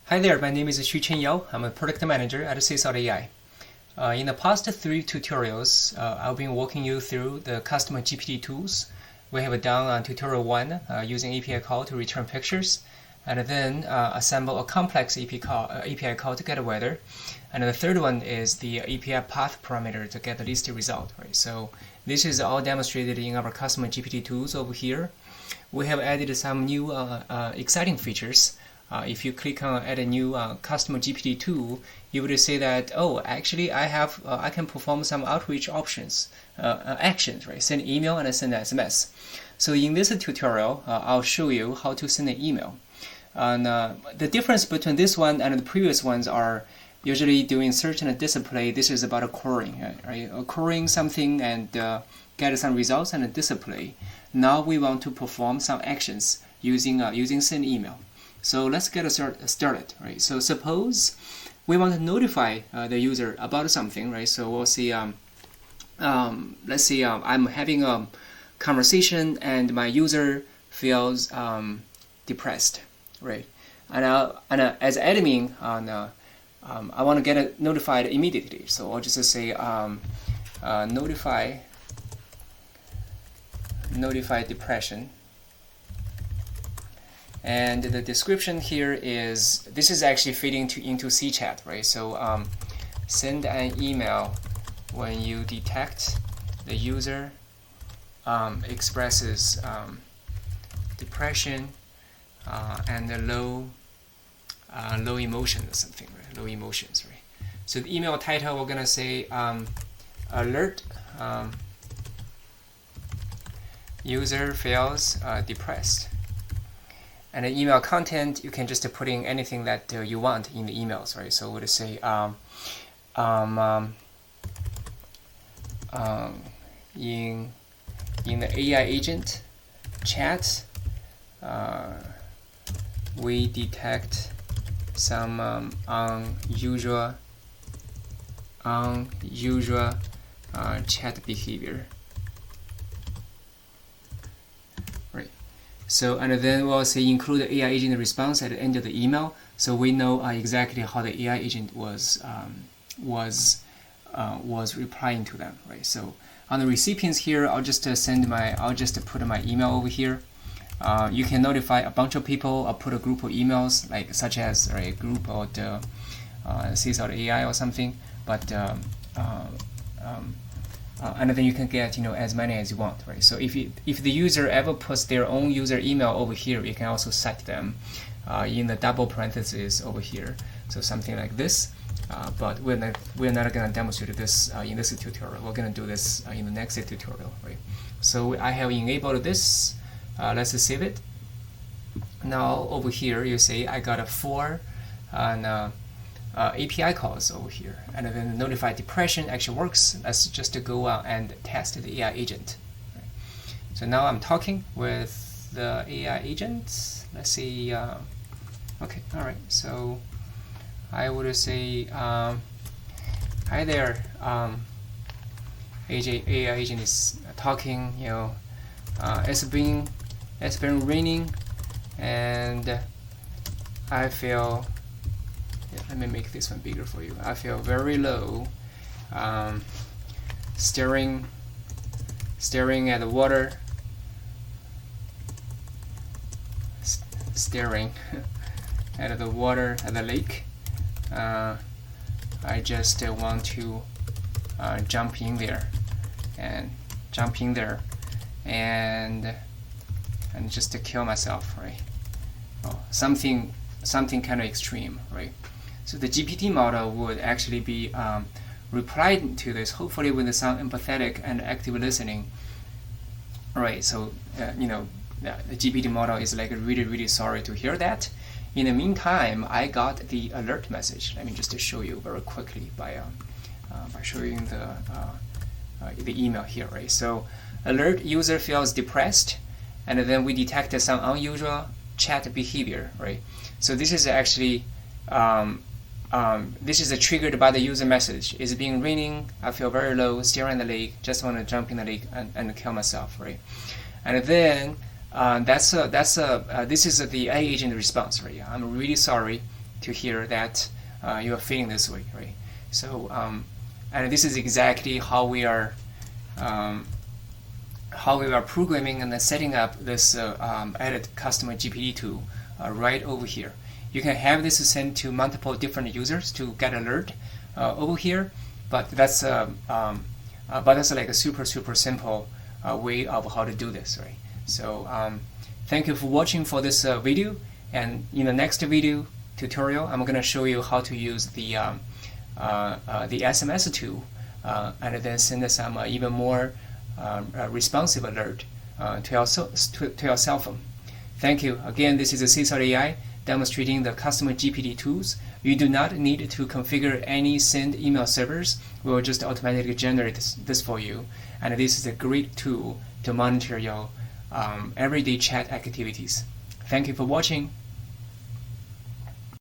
Hi there, my name is Xuchen Yao. I'm a product manager at SeaChat AI. In the past 3 tutorials, I've been walking you through the custom GPT tools. We have done tutorial 1 using API call to return pictures, and then assemble a complex API call to get a weather. And the third one is the API path parameter to get the listed result. Right? So this is all demonstrated in our custom GPT tools over here. We have added some new exciting features. If you click on add a new custom GPT tool, you would say that, oh, actually I can perform some outreach options, actions, right? Send email and send SMS. So in this tutorial, I'll show you how to send an email. And the difference between this one and the previous ones are usually doing search and display. This is about querying, right? Querying something and get some results and display. Now we want to perform some actions using send email. So let's get started, right? So suppose we want to notify the user about something, right? So we'll see, let's say I'm having a conversation and my user feels depressed, right? And as admin, I want to get notified immediately. So I'll just say notify depression. And the description here is, this is actually fitting into SeaChat, right? So send an email when you detect the user expresses depression and low emotion or something, right? Low emotions, right? So the email title, we're gonna say alert, user feels depressed. And the email content, you can just put in anything that you want in the emails, right? So we'll say in the AI agent chat, we detect some unusual chat behavior. So, and then we'll say include the AI agent response at the end of the email, so we know exactly how the AI agent was replying to them, right? So on the recipients here, I'll just put my email over here. You can notify a bunch of people or put a group of emails, like such as a group or the SeaChat AI or something. But and then you can get as many as you want, right? So if the user ever puts their own user email over here, you can also set them in the double parentheses over here. So something like this. But we're not going to demonstrate this in this tutorial. We're going to do this in the next tutorial, right? So I have enabled this. Let's save it. Now over here, you say I got a 4 API calls over here, and then notify depression actually works. Let's just go out and test the AI agent. Right. So now I'm talking with the AI agent. Let's see. Okay, all right. So I would say, hi there. AI agent is talking. It's been raining, and I feel. Let me make this one bigger for you. I feel very low, staring at the water, staring at the water at the lake. I just want to jump in there and just to kill myself, right? Oh, something kind of extreme, right? So the GPT model would actually be replied to this, hopefully with some empathetic and active listening. All right, so the GPT model is like really, really sorry to hear that. In the meantime, I got the alert message. Let me just show you very quickly by showing the email here, right? So alert, user feels depressed, and then we detected some unusual chat behavior, right? So this is actually this is triggered by the user message. It's been raining, I feel very low, staring at the lake, just want to jump in the lake and kill myself, right? And then this is the AI agent response, right? I'm really sorry to hear that you are feeling this way, right? So and this is exactly how we are programming and then setting up this edit custom GPT tool right over here. You can have this sent to multiple different users to get alert over here, but that's like a super simple way of how to do this, right? So thank you for watching for this video, and in the next video tutorial I'm going to show you how to use the SMS tool and then send some even more responsive alert to your cell phone. Thank you. Again, this is a SeaChat AI demonstrating the custom GPT tools. You do not need to configure any send email servers. We will just automatically generate this for you. And this is a great tool to monitor your everyday chat activities. Thank you for watching.